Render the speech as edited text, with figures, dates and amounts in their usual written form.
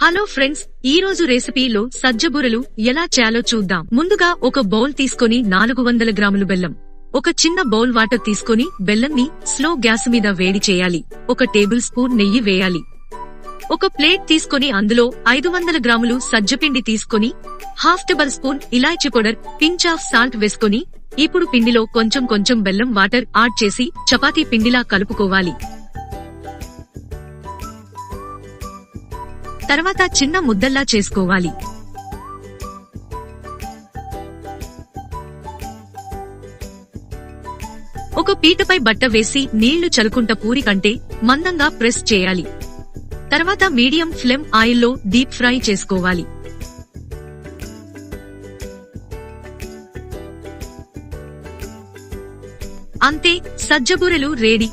Hello friends, ఈ రోజు రెసిపీలో సజ్జబూరలు ఎలా చేయాలో చూద్దాం. ముందుగా ఒక బౌల్ తీసుకొని 400 గ్రాములు బెల్లం, ఒక చిన్న బౌల్ వాటర్ తీసుకొని బెల్లంని స్లో గ్యాస్ మీద వేడి చేయాలి. 1 టేబుల్ స్పూన్ నెయ్యి వేయాలి. ఒక ప్లేట్ తీసుకొని అందులో 500 గ్రాములు సజ్జపిండి తీసుకొని half table spoon elaichi powder, pinch of salt వేసుకొని ఇప్పుడు పిండిలో కొంచెం కొంచెం బెల్లం వాటర్ యాడ్ చేసి చపాతీ పిండిలా కలుపుకోవాలి. తర్వాత చిన్న ముద్దల్లా చేసుకోవాలి. ఒక పీటపై బట్ట వేసి నీళ్లు చల్లుకుంట పూరి కంటే మందంగా ప్రెస్ చేయాలి. తర్వాత మీడియం ఫ్లేమ్ ఆయిల్లో డీప్ ఫ్రై చేసుకోవాలి. అంతే, సజ్జబూరెలు రెడీ.